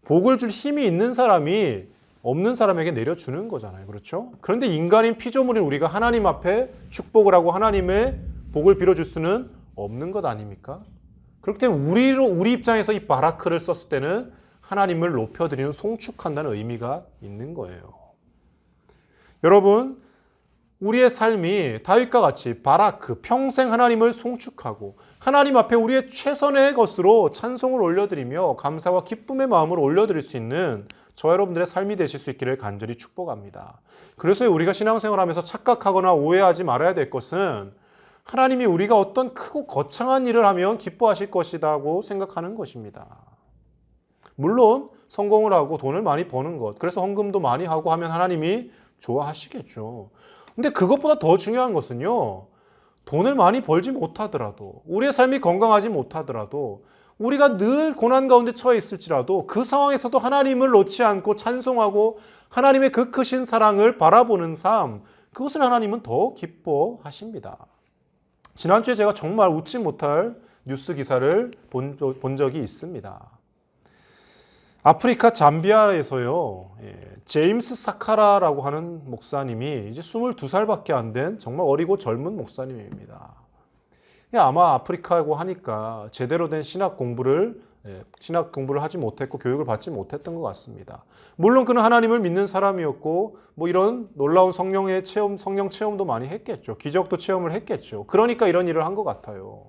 A: 복을 줄 힘이 있는 사람이 없는 사람에게 내려주는 거잖아요. 그렇죠? 그런데 인간인 피조물인 우리가 하나님 앞에 축복을 하고 하나님의 복을 빌어줄 수는 없는 것 아닙니까? 그렇기 때문에 우리 입장에서 이 바라크를 썼을 때는 하나님을 높여드리는, 송축한다는 의미가 있는 거예요. 여러분, 우리의 삶이 다윗과 같이 바라크, 평생 하나님을 송축하고 하나님 앞에 우리의 최선의 것으로 찬송을 올려드리며 감사와 기쁨의 마음을 올려드릴 수 있는 저와 여러분들의 삶이 되실 수 있기를 간절히 축복합니다. 그래서 우리가 신앙생활하면서 착각하거나 오해하지 말아야 될 것은 하나님이 우리가 어떤 크고 거창한 일을 하면 기뻐하실 것이라고 생각하는 것입니다. 물론 성공을 하고 돈을 많이 버는 것, 그래서 헌금도 많이 하고 하면 하나님이 좋아하시겠죠. 근데 그것보다 더 중요한 것은요, 돈을 많이 벌지 못하더라도, 우리의 삶이 건강하지 못하더라도, 우리가 늘 고난 가운데 처해 있을지라도 그 상황에서도 하나님을 놓지 않고 찬송하고 하나님의 그 크신 사랑을 바라보는 삶, 그것을 하나님은 더 기뻐하십니다. 지난주에 제가 정말 웃지 못할 뉴스 기사를 본 적이 있습니다. 아프리카 잠비아에서요, 제임스 사카라라고 하는 목사님이 이제 22살밖에 안 된 정말 어리고 젊은 목사님입니다. 아마 아프리카고 하니까 제대로 된 신학 공부를 하지 못했고 교육을 받지 못했던 것 같습니다. 물론 그는 하나님을 믿는 사람이었고 뭐 이런 놀라운 성령 체험도 많이 했겠죠. 기적도 체험을 했겠죠. 그러니까 이런 일을 한 것 같아요.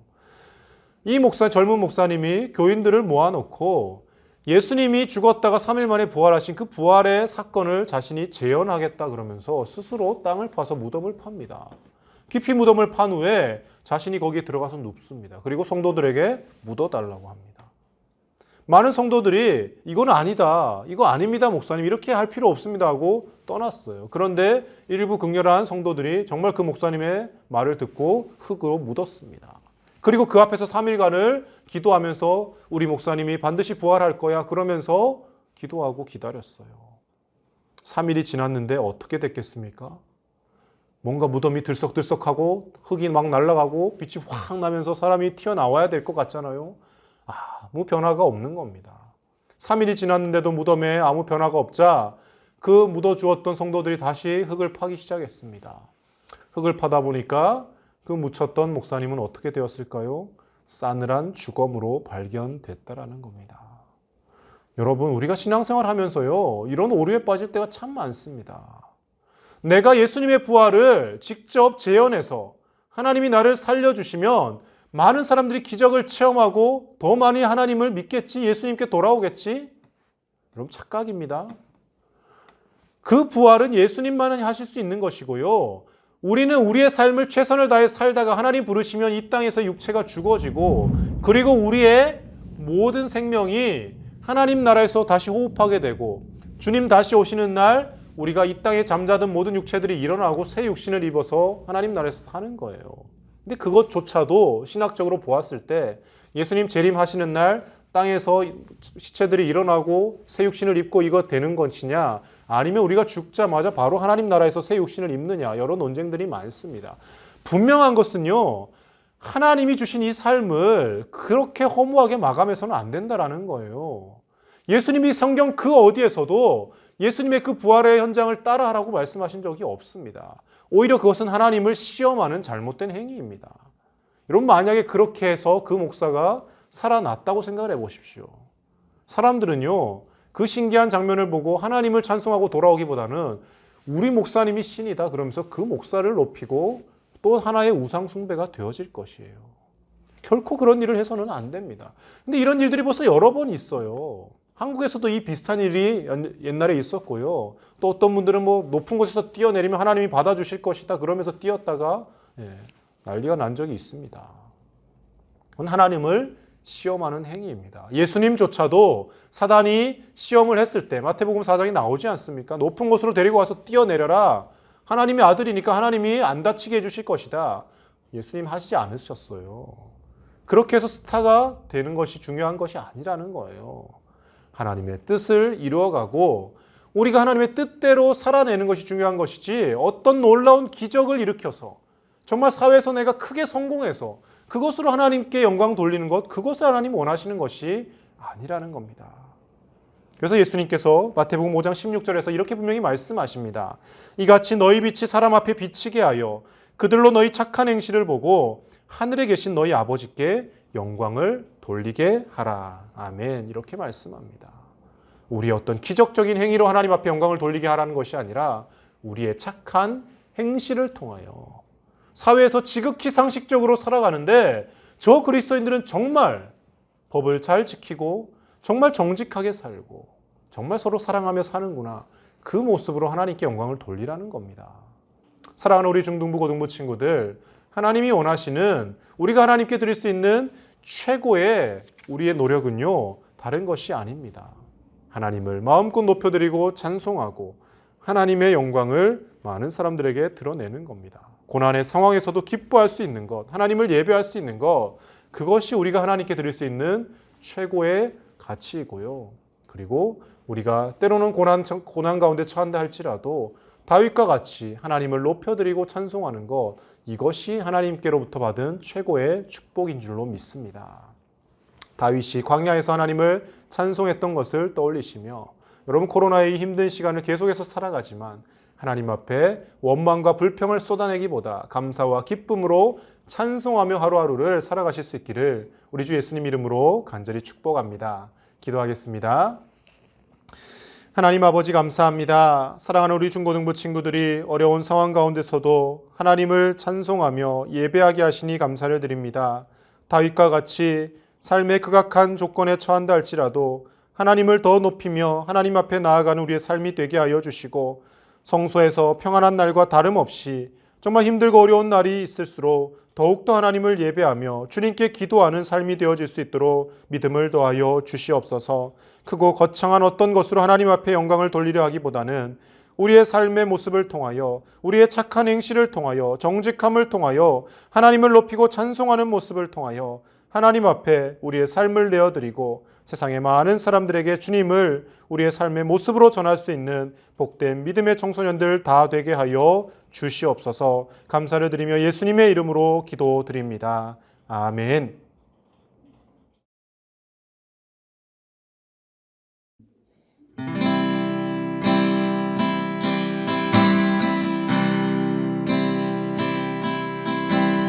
A: 이 젊은 목사님이 교인들을 모아놓고 예수님이 죽었다가 3일 만에 부활하신 그 부활의 사건을 자신이 재현하겠다 그러면서 스스로 땅을 파서 무덤을 팝니다. 깊이 무덤을 판 후에 자신이 거기에 들어가서 눕습니다. 그리고 성도들에게 묻어달라고 합니다. 많은 성도들이 이건 아니다, 이거 아닙니다 목사님, 이렇게 할 필요 없습니다 하고 떠났어요. 그런데 일부 극렬한 성도들이 정말 그 목사님의 말을 듣고 흙으로 묻었습니다. 그리고 그 앞에서 3일간을 기도하면서 우리 목사님이 반드시 부활할 거야 그러면서 기도하고 기다렸어요. 3일이 지났는데 어떻게 됐겠습니까? 뭔가 무덤이 들썩들썩하고 흙이 막 날아가고 빛이 확 나면서 사람이 튀어나와야 될 것 같잖아요. 아무 변화가 없는 겁니다. 3일이 지났는데도 무덤에 아무 변화가 없자 그 묻어주었던 성도들이 다시 흙을 파기 시작했습니다. 흙을 파다 보니까 그 묻혔던 목사님은 어떻게 되었을까요? 싸늘한 주검으로 발견됐다라는 겁니다. 여러분, 우리가 신앙생활 하면서요, 이런 오류에 빠질 때가 참 많습니다. 내가 예수님의 부활을 직접 재현해서 하나님이 나를 살려주시면 많은 사람들이 기적을 체험하고 더 많이 하나님을 믿겠지, 예수님께 돌아오겠지? 여러분, 착각입니다. 그 부활은 예수님만이 하실 수 있는 것이고요. 우리는 우리의 삶을 최선을 다해 살다가 하나님 부르시면 이 땅에서 육체가 죽어지고 그리고 우리의 모든 생명이 하나님 나라에서 다시 호흡하게 되고 주님 다시 오시는 날 우리가 이 땅에 잠자던 모든 육체들이 일어나고 새 육신을 입어서 하나님 나라에서 사는 거예요. 근데 그것조차도 신학적으로 보았을 때 예수님 재림하시는 날 땅에서 시체들이 일어나고 새 육신을 입고 이거 되는 것이냐, 아니면 우리가 죽자마자 바로 하나님 나라에서 새 육신을 입느냐, 여러 논쟁들이 많습니다. 분명한 것은요, 하나님이 주신 이 삶을 그렇게 허무하게 마감해서는 안 된다라는 거예요. 예수님이 성경 그 어디에서도 예수님의 그 부활의 현장을 따라하라고 말씀하신 적이 없습니다. 오히려 그것은 하나님을 시험하는 잘못된 행위입니다. 여러분, 만약에 그렇게 해서 그 목사가 살아났다고 생각을 해보십시오. 사람들은요, 그 신기한 장면을 보고 하나님을 찬송하고 돌아오기보다는 우리 목사님이 신이다 그러면서 그 목사를 높이고 또 하나의 우상 숭배가 되어질 것이에요. 결코 그런 일을 해서는 안 됩니다. 근데 이런 일들이 벌써 여러 번 있어요. 한국에서도 이 비슷한 일이 옛날에 있었고요. 또 어떤 분들은 뭐 높은 곳에서 뛰어내리면 하나님이 받아주실 것이다 그러면서 뛰었다가 난리가 난 적이 있습니다. 그건 하나님을 시험하는 행위입니다. 예수님조차도 사단이 시험을 했을 때 마태복음 4장이 나오지 않습니까? 높은 곳으로 데리고 와서 뛰어내려라. 하나님의 아들이니까 하나님이 안 다치게 해주실 것이다. 예수님 하시지 않으셨어요. 그렇게 해서 스타가 되는 것이 중요한 것이 아니라는 거예요. 하나님의 뜻을 이루어가고 우리가 하나님의 뜻대로 살아내는 것이 중요한 것이지, 어떤 놀라운 기적을 일으켜서 정말 사회에서 내가 크게 성공해서 그것으로 하나님께 영광 돌리는 것, 그것을 하나님 원하시는 것이 아니라는 겁니다. 그래서 예수님께서 마태복음 5장 16절에서 이렇게 분명히 말씀하십니다. 이같이 너희 빛이 사람 앞에 비치게 하여 그들로 너희 착한 행실을 보고 하늘에 계신 너희 아버지께 영광을 돌리게 하라. 아멘. 이렇게 말씀합니다. 우리의 어떤 기적적인 행위로 하나님 앞에 영광을 돌리게 하라는 것이 아니라 우리의 착한 행실을 통하여 사회에서 지극히 상식적으로 살아가는데 저 그리스도인들은 정말 법을 잘 지키고 정말 정직하게 살고 정말 서로 사랑하며 사는구나. 그 모습으로 하나님께 영광을 돌리라는 겁니다. 사랑하는 우리 중등부 고등부 친구들, 하나님이 원하시는 우리가 하나님께 드릴 수 있는 최고의 우리의 노력은요, 다른 것이 아닙니다. 하나님을 마음껏 높여드리고 찬송하고 하나님의 영광을 많은 사람들에게 드러내는 겁니다. 고난의 상황에서도 기뻐할 수 있는 것, 하나님을 예배할 수 있는 것, 그것이 우리가 하나님께 드릴 수 있는 최고의 가치이고요. 그리고 우리가 때로는 고난 가운데 처한다 할지라도 다윗과 같이 하나님을 높여드리고 찬송하는 것, 이것이 하나님께로부터 받은 최고의 축복인 줄로 믿습니다. 다윗이 광야에서 하나님을 찬송했던 것을 떠올리시며, 여러분, 코로나의 힘든 시간을 계속해서 살아가지만 하나님 앞에 원망과 불평을 쏟아내기보다 감사와 기쁨으로 찬송하며 하루하루를 살아가실 수 있기를 우리 주 예수님 이름으로 간절히 축복합니다. 기도하겠습니다. 하나님 아버지, 감사합니다. 사랑하는 우리 중고등부 친구들이 어려운 상황 가운데서도 하나님을 찬송하며 예배하게 하시니 감사를 드립니다. 다윗과 같이 삶의 극악한 조건에 처한다 할지라도 하나님을 더 높이며 하나님 앞에 나아가는 우리의 삶이 되게 하여 주시고, 성소에서 평안한 날과 다름없이 정말 힘들고 어려운 날이 있을수록 더욱더 하나님을 예배하며 주님께 기도하는 삶이 되어질 수 있도록 믿음을 더하여 주시옵소서. 크고 거창한 어떤 것으로 하나님 앞에 영광을 돌리려 하기보다는 우리의 삶의 모습을 통하여, 우리의 착한 행실을 통하여, 정직함을 통하여, 하나님을 높이고 찬송하는 모습을 통하여 하나님 앞에 우리의 삶을 내어드리고 세상의 많은 사람들에게 주님을 우리의 삶의 모습으로 전할 수 있는 복된 믿음의 청소년들 다 되게 하여 주시옵소서. 감사를 드리며 예수님의 이름으로 기도드립니다. 아멘.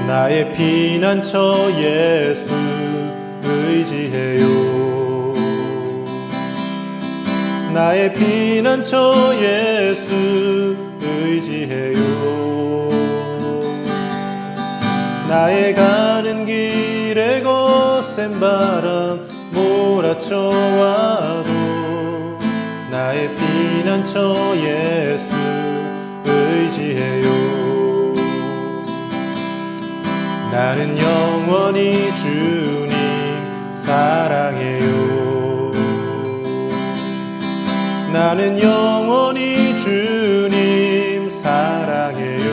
A: 나의 피난처 예수 의지해요. 나의 피난처 예수 의지해요. 나의 가는 길에 거센 바람 몰아쳐와도 나의 피난처 예수 의지해요. 나는 영원히 주님 사랑해요. 나는 영원히 주님 사랑해요.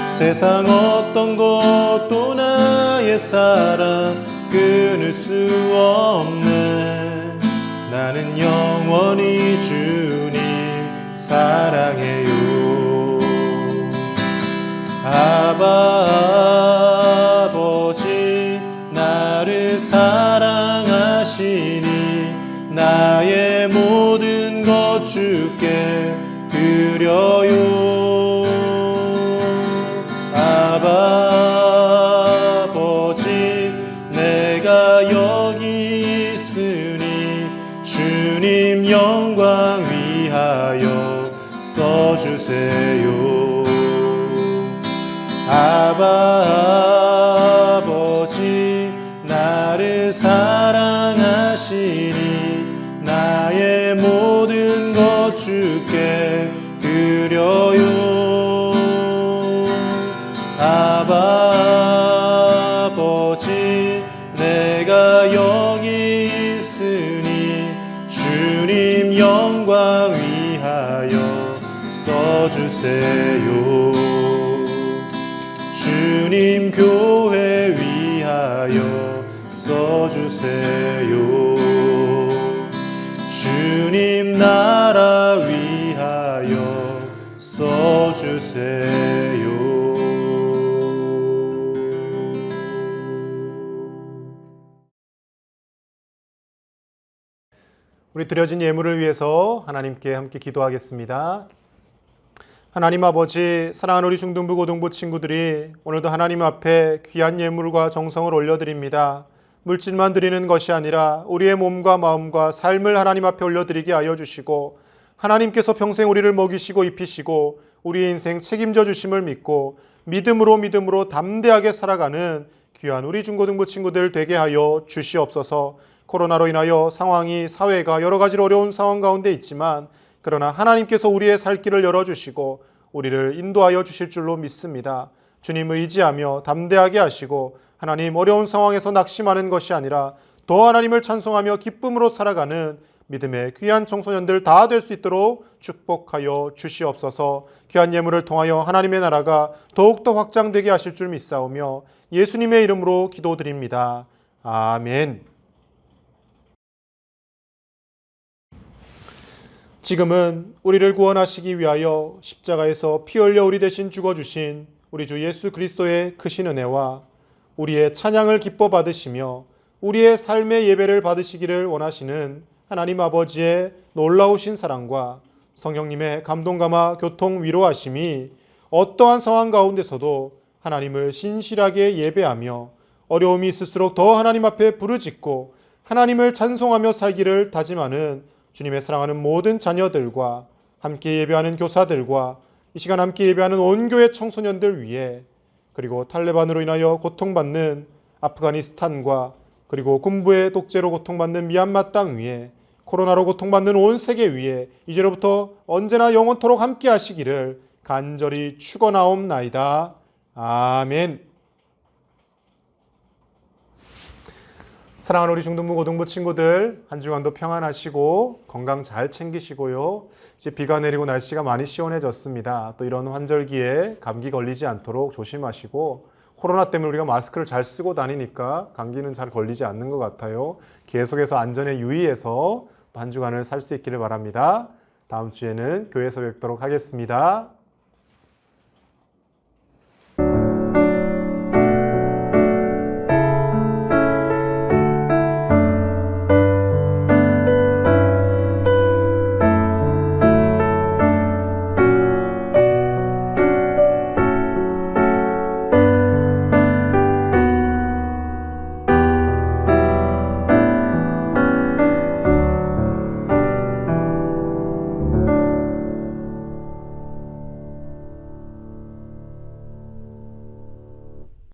A: 세상 어떤 것도 나의 사랑 끊을 수 없네. 나는 영원히 주님 사랑해요. 아바 아버지 나를 사랑하시니 나의 모든 것 주께 드려요. 아바 아버지 내가 여기 있으니 주님 영광 위하여 써주세요. 아바 아버지 나를 사랑하시니 나의 모든 것 주께 드려요. 아바 아버지 내가 여기 있으니 주님 영광 위하여 써주세요. 주님 교회 위하여 써주세요. 주님 나라 위하여 써주세요. 우리 드려진 예물을 위해서 하나님께 함께 기도하겠습니다. 하나님 아버지, 사랑하는 우리 중등부 고등부 친구들이 오늘도 하나님 앞에 귀한 예물과 정성을 올려드립니다. 물질만 드리는 것이 아니라 우리의 몸과 마음과 삶을 하나님 앞에 올려드리게 하여 주시고, 하나님께서 평생 우리를 먹이시고 입히시고 우리의 인생 책임져 주심을 믿고 믿음으로 담대하게 살아가는 귀한 우리 중고등부 친구들 되게 하여 주시옵소서. 코로나로 인하여 상황이, 사회가 여러 가지로 어려운 상황 가운데 있지만 그러나 하나님께서 우리의 살 길을 열어주시고 우리를 인도하여 주실 줄로 믿습니다. 주님 의지하며 담대하게 하시고 하나님 어려운 상황에서 낙심하는 것이 아니라 더 하나님을 찬송하며 기쁨으로 살아가는 믿음의 귀한 청소년들 다 될 수 있도록 축복하여 주시옵소서. 귀한 예물을 통하여 하나님의 나라가 더욱더 확장되게 하실 줄 믿사오며 예수님의 이름으로 기도드립니다. 아멘. 지금은 우리를 구원하시기 위하여 십자가에서 피 흘려 우리 대신 죽어주신 우리 주 예수 그리스도의 크신 은혜와 우리의 찬양을 기뻐 받으시며 우리의 삶의 예배를 받으시기를 원하시는 하나님 아버지의 놀라우신 사랑과 성령님의 감동감화 교통 위로하심이 어떠한 상황 가운데서도 하나님을 신실하게 예배하며 어려움이 있을수록 더 하나님 앞에 부르짖고 하나님을 찬송하며 살기를 다짐하는 주님의 사랑하는 모든 자녀들과 함께 예배하는 교사들과 이 시간 함께 예배하는 온 교회 청소년들 위해, 그리고 탈레반으로 인하여 고통받는 아프가니스탄과 그리고 군부의 독재로 고통받는 미얀마 땅 위에 코로나로 고통받는 온 세계 위에 이제로부터 언제나 영원토록 함께 하시기를 간절히 축원하옵나이다. 아멘. 사랑하는 우리 중등부 고등부 친구들, 한 주간도 평안하시고 건강 잘 챙기시고요. 이제 비가 내리고 날씨가 많이 시원해졌습니다. 또 이런 환절기에 감기 걸리지 않도록 조심하시고, 코로나 때문에 우리가 마스크를 잘 쓰고 다니니까 감기는 잘 걸리지 않는 것 같아요. 계속해서 안전에 유의해서 또 한 주간을 살 수 있기를 바랍니다. 다음 주에는 교회에서 뵙도록 하겠습니다.